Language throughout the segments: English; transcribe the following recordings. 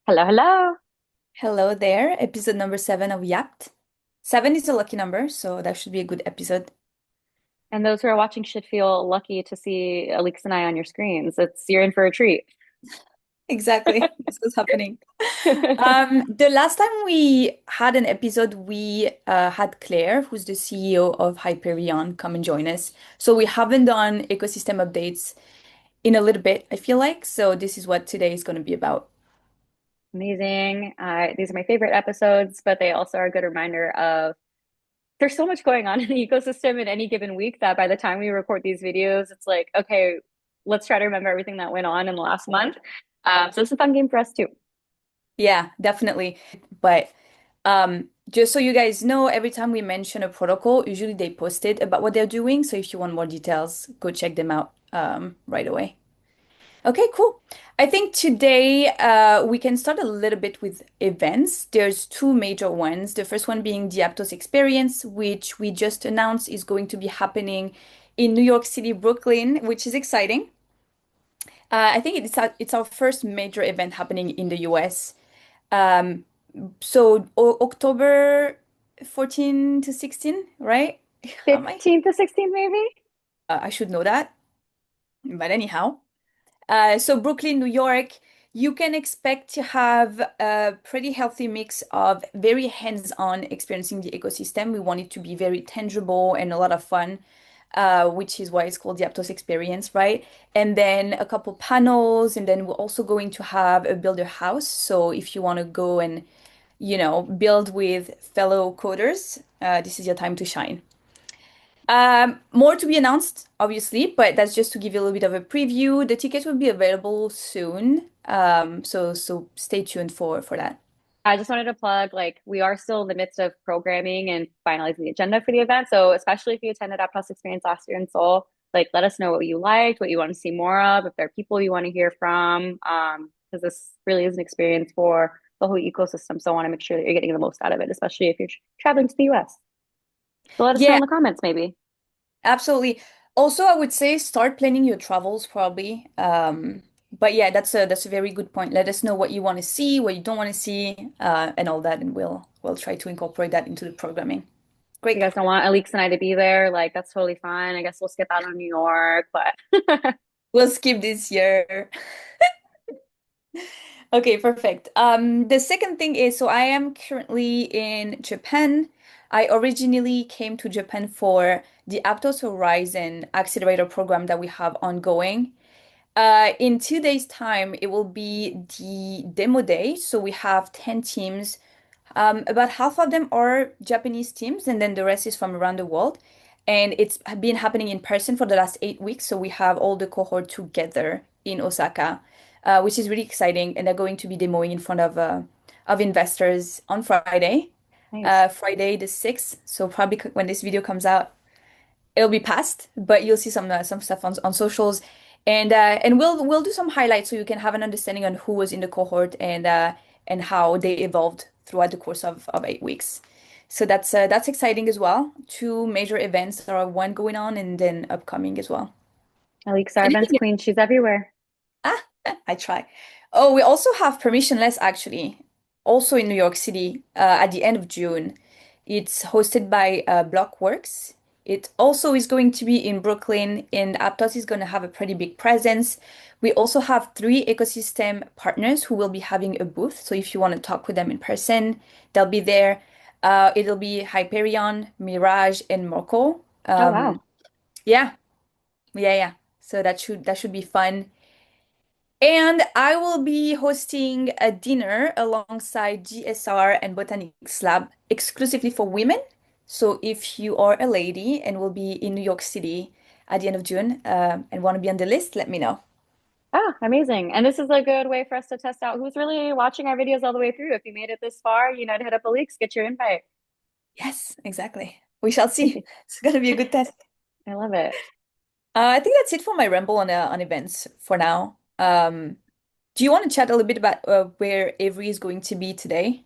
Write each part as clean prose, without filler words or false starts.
Hello, hello. Hello there, episode number 7 of YAPT. 7 is a lucky number, so that should be a good episode. And those who are watching should feel lucky to see Alix and I on your screens. You're in for a treat. Exactly, this was happening. The last time we had an episode, we had Claire, who's the CEO of Hyperion, come and join us. So we haven't done ecosystem updates in a little bit, I feel like. So this is what today is going to be about. Amazing. These are my favorite episodes, but they also are a good reminder of there's so much going on in the ecosystem in any given week that by the time we record these videos, it's like, okay, let's try to remember everything that went on in the last month. So it's a fun game for us too. Yeah, definitely. But just so you guys know, every time we mention a protocol, usually they post it about what they're doing. So if you want more details, go check them out right away. Okay, cool. I think today we can start a little bit with events. There's two major ones. The first one being the Aptos experience, which we just announced is going to be happening in New York City, Brooklyn, which is exciting. I think it's our first major event happening in the US. Um, so o October 14 to 16, right? Am I? 15th to 16th, maybe? I should know that. But anyhow. So Brooklyn, New York, you can expect to have a pretty healthy mix of very hands-on experiencing the ecosystem. We want it to be very tangible and a lot of fun, which is why it's called the Aptos experience, right? And then a couple panels, and then we're also going to have a builder house. So if you want to go and, build with fellow coders, this is your time to shine. More to be announced, obviously, but that's just to give you a little bit of a preview. The tickets will be available soon, so stay tuned for that. I just wanted to plug, like, we are still in the midst of programming and finalizing the agenda for the event. So, especially if you attended Aptos Experience last year in Seoul, like, let us know what you liked, what you want to see more of, if there are people you want to hear from, because this really is an experience for the whole ecosystem. So, I want to make sure that you're getting the most out of it, especially if you're traveling to the US. So, let us know Yeah, in the comments, maybe. absolutely. Also, I would say start planning your travels probably. But yeah, that's a very good point. Let us know what you want to see, what you don't want to see, and all that, and we'll try to incorporate that into the programming. You Great. guys don't want Alix and I to be there, like, that's totally fine. I guess we'll skip out on New York, but We'll skip this year. Okay, perfect. The second thing is, so I am currently in Japan. I originally came to Japan for the Aptos Horizon Accelerator program that we have ongoing. In 2 days' time, it will be the demo day. So we have 10 teams. About half of them are Japanese teams, and then the rest is from around the world. And it's been happening in person for the last 8 weeks. So we have all the cohort together in Osaka, which is really exciting. And they're going to be demoing in front of investors on Friday, nice. Friday the 6th. So probably when this video comes out, it'll be past, but you'll see some stuff on socials, and we'll do some highlights so you can have an understanding on who was in the cohort and how they evolved throughout the course of 8 weeks. So that's exciting as well. Two major events. There are one going on and then upcoming as well. Alix, our events Anything? queen, she's everywhere. Ah, I try. Oh, we also have permissionless actually, also in New York City at the end of June. It's hosted by Blockworks. It also is going to be in Brooklyn, and Aptos is going to have a pretty big presence. We also have three ecosystem partners who will be having a booth. So if you want to talk with them in person, they'll be there. It'll be Hyperion, Mirage, and Morco. Oh, wow. Yeah, yeah. So that should be fun. And I will be hosting a dinner alongside GSR and Botanics Lab exclusively for women. So if you are a lady and will be in New York City at the end of June and want to be on the list, let me know. Ah, amazing. And this is a good way for us to test out who's really watching our videos all the way through. If you made it this far, you know, to hit up Alix, get your invite. Yes, exactly. We shall see. It's going to be a good test. I love it. I think that's it for my ramble on events for now. Do you want to chat a little bit about where Avery is going to be today?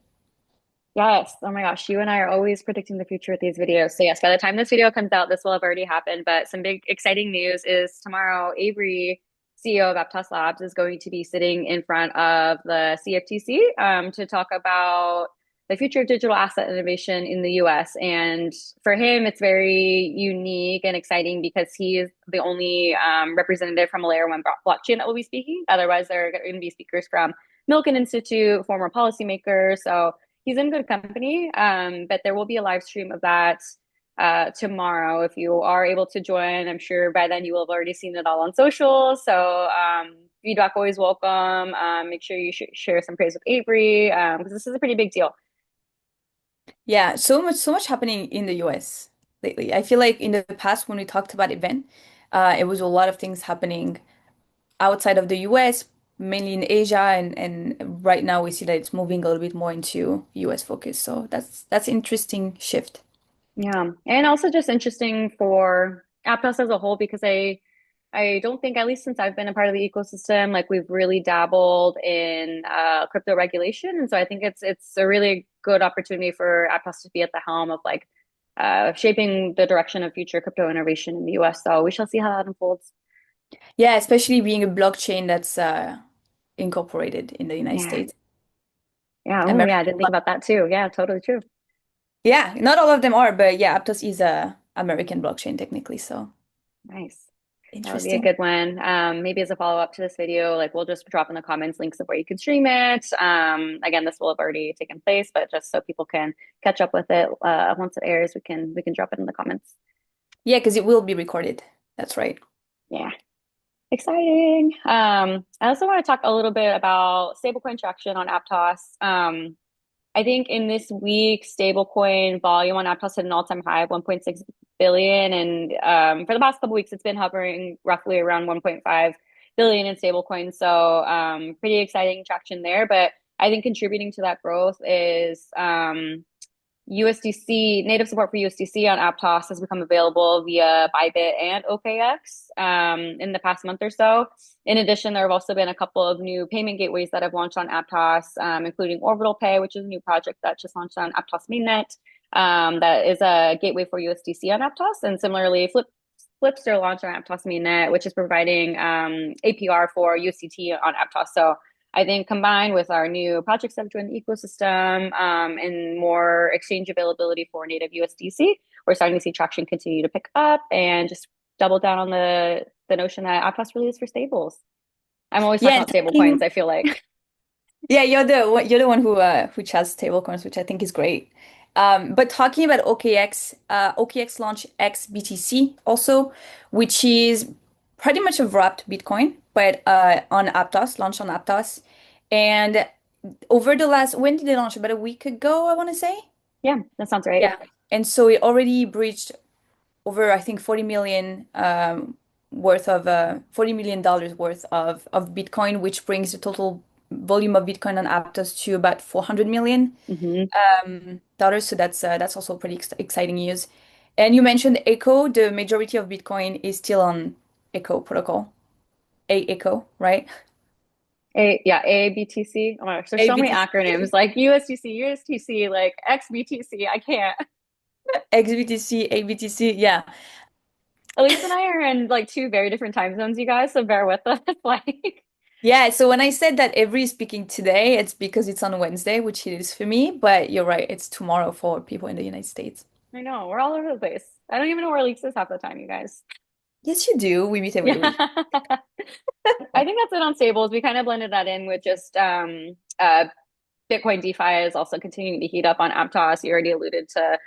Yes. Oh my gosh. You and I are always predicting the future with these videos. So yes, by the time this video comes out, this will have already happened. But some big exciting news is tomorrow, Avery. CEO of Aptos Labs, is going to be sitting in front of the CFTC to talk about the future of digital asset innovation in the US. And for him, it's very unique and exciting because he is the only representative from a layer one blockchain that will be speaking. Otherwise, there are going to be speakers from Milken Institute, former policymakers. So he's in good company. But there will be a live stream of that tomorrow. If you are able to join, I'm sure by then you will have already seen it all on social. So feedback always welcome. Make sure you share some praise with Avery because this is a pretty big deal. Yeah, so much happening in the US lately. I feel like in the past when we talked about event, it was a lot of things happening outside of the US, mainly in Asia, and right now we see that it's moving a little bit more into US focus. So that's interesting shift. Yeah, and also just interesting for Aptos as a whole because I don't think, at least since I've been a part of the ecosystem, like we've really dabbled in crypto regulation, and so I think it's a really good opportunity for Aptos to be at the helm of like shaping the direction of future crypto innovation in the US. So we shall see how that unfolds. Yeah, especially being a blockchain that's incorporated in the United Yeah, States. yeah. Oh, yeah. I American. didn't think about that too. Yeah, totally true. Yeah, not all of them are, but yeah, Aptos is a American blockchain technically, so Nice. That would be a interesting. good one. Maybe as a follow-up to this video, like we'll just drop in the comments links of where you can stream it. Again, this will have already taken place, but just so people can catch up with it once it airs, we can drop it in the comments. Yeah, because it will be recorded. That's right. Yeah, exciting. I also want to talk a little bit about stablecoin traction on Aptos. I think in this week, stablecoin volume on Aptos hit an all-time high of 1.6 billion, and for the past couple weeks, it's been hovering roughly around 1.5 billion in stablecoins. So pretty exciting traction there. But I think contributing to that growth is USDC, native support for USDC on Aptos has become available via Bybit and OKX in the past month or so. In addition, there have also been a couple of new payment gateways that have launched on Aptos, including Orbital Pay, which is a new project that just launched on Aptos mainnet. That is a gateway for USDC on Aptos. And similarly, Flipster launched on Aptos mainnet, which is providing APR for USDT on Aptos. So I think combined with our new projects that have joined the ecosystem and more exchange availability for native USDC, we're starting to see traction continue to pick up and just double down on the notion that Aptos really is for stables. I'm always Yeah, talking and about stable coins, I feel like. yeah, you're the one who has stablecoins, which I think is great. But talking about OKX, OKX launched XBTC also, which is pretty much a wrapped Bitcoin, but on Aptos, launched on Aptos. And over the last, when did they launch? About a week ago, I want to say. Yeah, that sounds right. Yeah. And so it already breached over, I think, 40 million worth of $40 million worth of Bitcoin, which brings the total volume of Bitcoin on Aptos to about 400 million Hmm. dollars. So that's also pretty exciting news. And you mentioned Echo. The majority of Bitcoin is still on Echo protocol. Echo, right? ABTC. Oh my gosh, there's so many acronyms ABTC, like USDC, USDC, like XBTC. I can't. XBTC, ABTC. Yeah. Elise and I are in like two very different time zones, you guys, so bear with us. Like, Yeah, so when I said that every is speaking today, it's because it's on Wednesday, which it is for me, but you're right, it's tomorrow for people in the United States. I know, we're all over the place. I don't even know where Alix is half the time, you guys. Yes, you do. We meet every Yeah. week. I think that's it on stables. We kind of blended that in with just Bitcoin DeFi is also continuing to heat up on Aptos. You already alluded to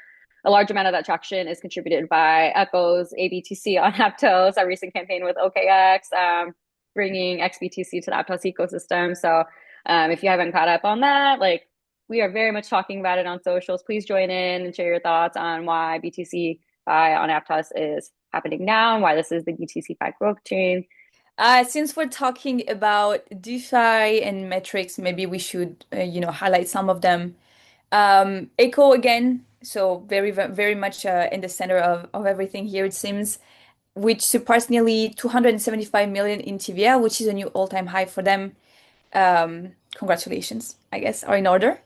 a large amount of that traction is contributed by Echo's ABTC on Aptos, our recent campaign with OKX, bringing XBTC to the Aptos ecosystem. So if you haven't caught up on that, like we are very much talking about it on socials. Please join in and share your thoughts on why BTCfi on Aptos is happening now and why this is the BTCfi growth chain. Since we're talking about DeFi and metrics, maybe we should, highlight some of them. Echo again, so very much in the center of everything here, it seems, which surpassed nearly 275 million in TVA, which is a new all-time high for them. Congratulations, I guess, are in order.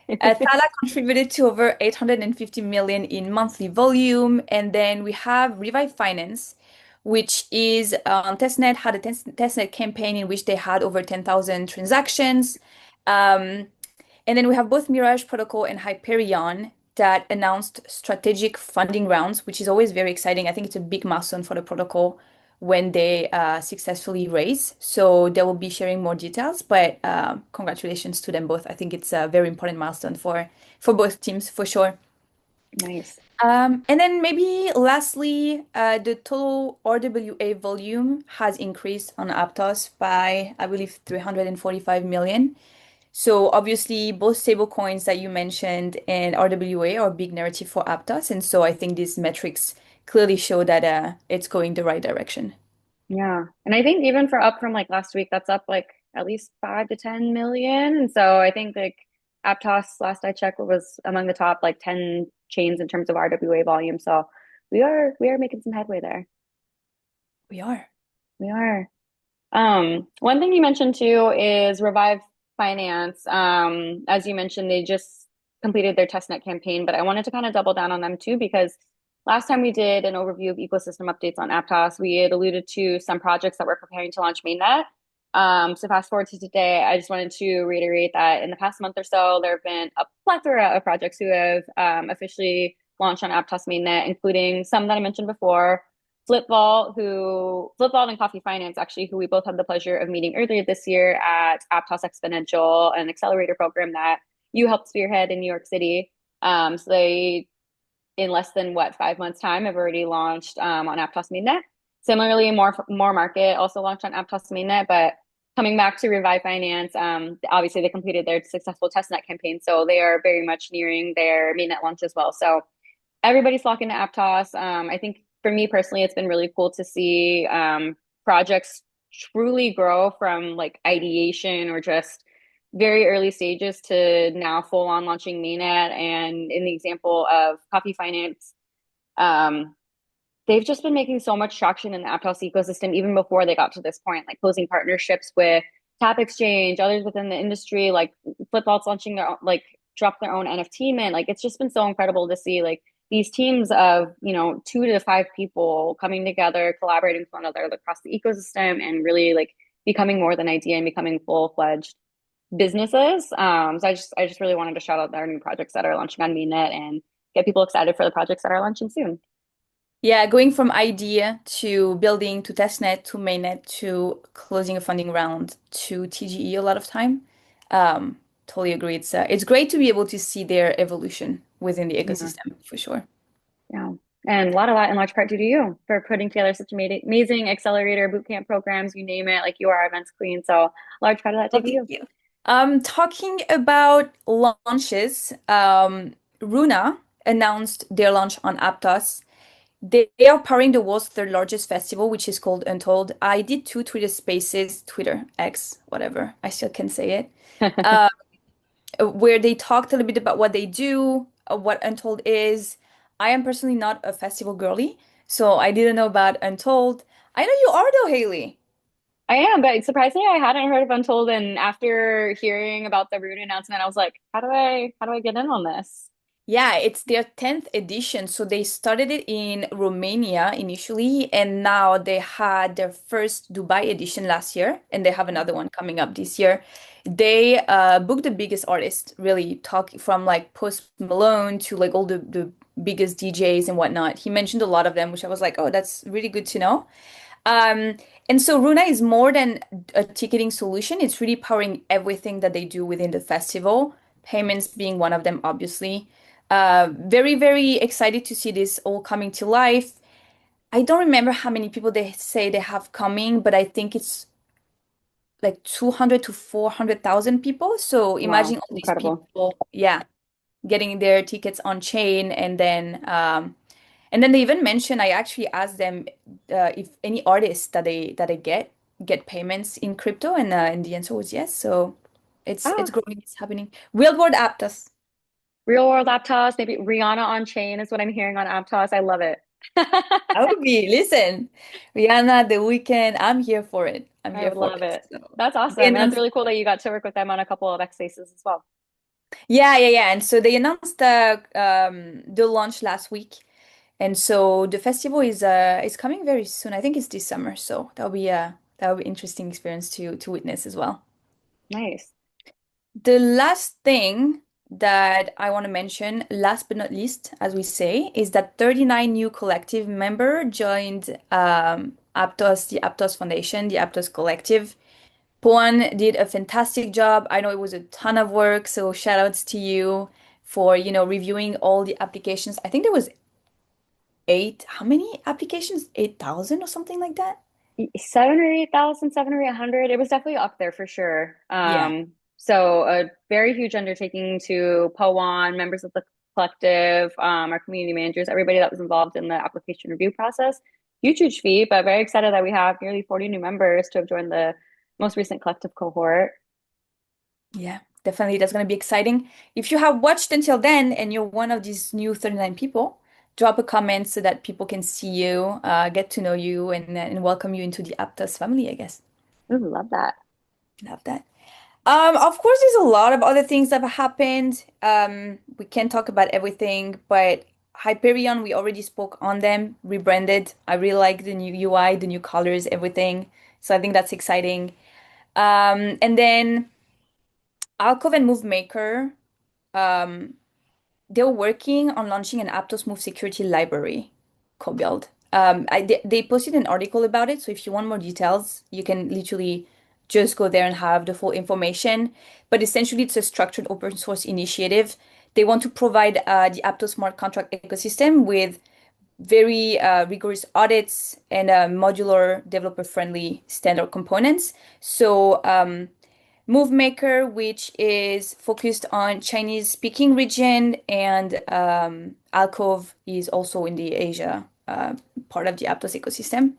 Tala contributed to over 850 million in monthly volume. And then we have Revive Finance, which is testnet had a testnet campaign in which they had over 10,000 transactions. Um, and then we have both Mirage Protocol and Hyperion that announced strategic funding rounds, which is always very exciting. I think it's a big milestone for the protocol when they successfully raise. So they will be sharing more details, but congratulations to them both. I think it's a very important milestone for both teams for sure. Nice. And then maybe lastly, the total RWA volume has increased on Aptos by, I believe, 345 million. So obviously, both stablecoins that you mentioned and RWA are a big narrative for Aptos, and so I think these metrics clearly show that it's going the right direction. Yeah. And I think even for up from like last week, that's up like at least 5 to 10 million. And so I think like Aptos, last I checked, was among the top like 10 chains in terms of RWA volume. So we are making some headway there. We are. We are. One thing you mentioned too is Revive Finance. As you mentioned, they just completed their testnet campaign, but I wanted to kind of double down on them too because last time we did an overview of ecosystem updates on Aptos, we had alluded to some projects that we're preparing to launch mainnet. So fast forward to today, I just wanted to reiterate that in the past month or so, there have been a plethora of projects who have officially launched on Aptos mainnet, including some that I mentioned before. Flipvault and Coffee Finance, actually, who we both had the pleasure of meeting earlier this year at Aptos Exponential, an accelerator program that you helped spearhead in New York City. So they, in less than what 5 months time, have already launched on Aptos mainnet. Similarly, more market also launched on Aptos mainnet, but coming back to Revive Finance, obviously they completed their successful testnet campaign, so they are very much nearing their mainnet launch as well. So everybody's flocking to Aptos. I think for me personally, it's been really cool to see projects truly grow from like ideation or just very early stages to now full on launching mainnet. And in the example of Coffee Finance, um, they've just been making so much traction in the Aptos ecosystem even before they got to this point, like closing partnerships with Tap Exchange, others within the industry, like Flipbots launching their own, like drop their own NFT mint. Like it's just been so incredible to see like these teams of 2 to 5 people coming together, collaborating with one another across the ecosystem, and really like becoming more than idea and becoming full-fledged businesses. So I just really wanted to shout out our new projects that are launching on mainnet and get people excited for the projects that are launching soon. Yeah, going from idea to building to testnet to mainnet to closing a funding round to TGE a lot of time. Totally agree. It's great to be able to see their evolution within the Yeah. ecosystem for sure. Yeah. And a lot of that in large part due to you for putting together such amazing accelerator bootcamp programs, you name it, like you are our events queen. So large part of that Well, due to thank you. you. Talking about launches, Runa announced their launch on Aptos. They are powering the world's third largest festival, which is called Untold. I did two Twitter Spaces, Twitter X, whatever. I still can say it. Uh, where they talked a little bit about what they do, what Untold is. I am personally not a festival girly, so I didn't know about Untold. I know you are though, Haley. I am, but surprisingly, I hadn't heard of Untold. And after hearing about the Root announcement, I was like, how do I get in on this? Yeah, it's their 10th edition. So they started it in Romania initially, and now they had their first Dubai edition last year, and they have another one coming up this year. They booked the biggest artists, really talk from like Post Malone to like all the biggest DJs and whatnot. He mentioned a lot of them, which I was like, oh, that's really good to know. Um, and so Runa is more than a ticketing solution. It's really powering everything that they do within the festival, payments being one of them, obviously. Very, very excited to see this all coming to life. I don't remember how many people they say they have coming, but I think it's like 200 to 400,000 people. So imagine Wow, all these incredible. people, yeah, getting their tickets on chain and then they even mentioned, I actually asked them if any artists that they get payments in crypto, and the answer was yes. So it's Ah, growing, it's happening. Real world Aptos. real world Aptos, maybe Rihanna on chain is what I'm hearing on Aptos. I love it. That would be, listen, Rihanna, The Weeknd, I'm here for it. I'm I here would for love it. it. So That's they awesome. And that's announced, really cool that you got to work with them on a couple of X spaces as well. yeah. And so they announced the launch last week. And so the festival is coming very soon. I think it's this summer, so that'll be interesting experience to witness as well. Nice. The last thing that I want to mention, last but not least, as we say, is that 39 new collective member joined Aptos, the Aptos Foundation, the Aptos Collective. Poan did a fantastic job. I know it was a ton of work, so shout outs to you for, reviewing all the applications. I think there was how many applications? 8,000 or something like that? Seven or 8,000, 7 or 800. It was definitely up there for sure. Yeah. So a very huge undertaking to POAN, members of the collective, our community managers, everybody that was involved in the application review process. Huge, huge feat, but very excited that we have nearly 40 new members to have joined the most recent collective cohort. Yeah, definitely. That's going to be exciting. If you have watched until then and you're one of these new 39 people, drop a comment so that people can see you, get to know you, and welcome you into the Aptos family, I guess. Ooh, love that. Love that. Of course, there's a lot of other things that have happened. We can't talk about everything, but Hyperion, we already spoke on them, rebranded. I really like the new UI, the new colors, everything. So I think that's exciting. And then Alcove and Move Maker. Um, they're working on launching an Aptos Move security library co-build. They posted an article about it, so if you want more details, you can literally just go there and have the full information. But essentially, it's a structured open source initiative. They want to provide the Aptos smart contract ecosystem with very rigorous audits and modular, developer-friendly standard components. So MoveMaker, which is focused on Chinese speaking region, and Alcove is also in the Asia part of the Aptos ecosystem.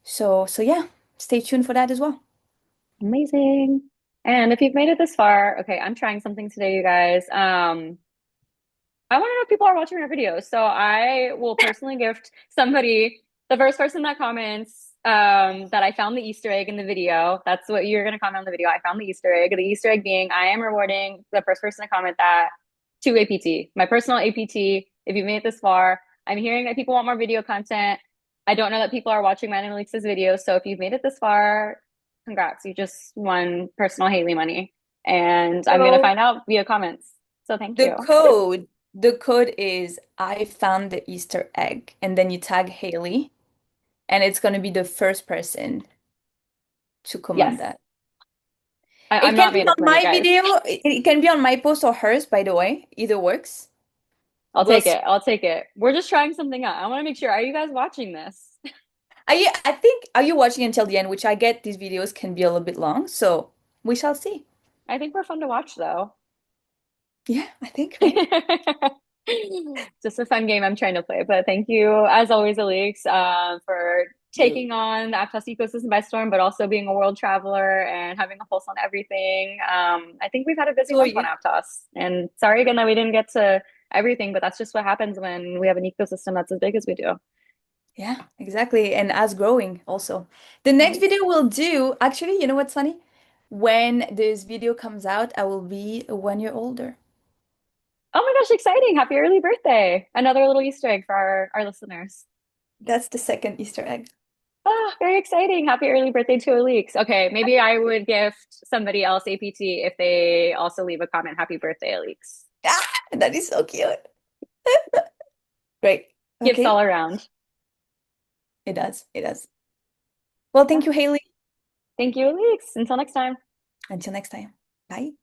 So yeah, stay tuned for that as well. Amazing. And if you've made it this far, okay, I'm trying something today, you guys. I want to know if people are watching our videos. So I will personally gift somebody, the first person that comments that I found the Easter egg in the video. That's what you're going to comment on the video. I found the Easter egg. The Easter egg being I am rewarding the first person to comment that to APT, my personal APT. If you made it this far, I'm hearing that people want more video content. I don't know that people are watching Matt and Alix's videos. So if you've made it this far, congrats. You just won personal Haley money. And I'm going to So find out via comments. So thank the you. code, the code is I found the Easter egg, and then you tag Haley, and it's going to be the first person to Yes. comment that. I'm It can not be made up on for it, my guys. video, it can be on my post or hers, by the way. Either works. I'll We'll take see. it. I'll take it. We're just trying something out. I want to make sure. Are you guys watching this? I think, are you watching until the end? Which I get these videos can be a little bit long, so we shall see. I think we're fun to watch, though. Yeah, I think, right? Just a fun game I'm trying to play. But thank you, as always, Alix, for You. taking on the Aptos ecosystem by storm, but also being a world traveler and having a pulse on everything. I think we've had a busy So are month on you. Aptos. And sorry again that we didn't get to everything, but that's just what happens when we have an ecosystem that's as big as we do. Yeah, exactly. And as growing also. The next Right. video we'll do, actually, you know what's funny? When this video comes out, I will be 1 year older. Oh my gosh, exciting. Happy early birthday. Another little Easter egg for our listeners. That's the second Easter egg. Ah, very exciting. Happy early birthday to Alix. Okay, maybe I would gift somebody else APT if they also leave a comment. Happy birthday, Alix. Ah, that is so cute. Great. Gifts Okay. all around. It does. It does. Well, Yeah. thank you, Haley. Thank you, Alix. Until next time. Until next time. Bye.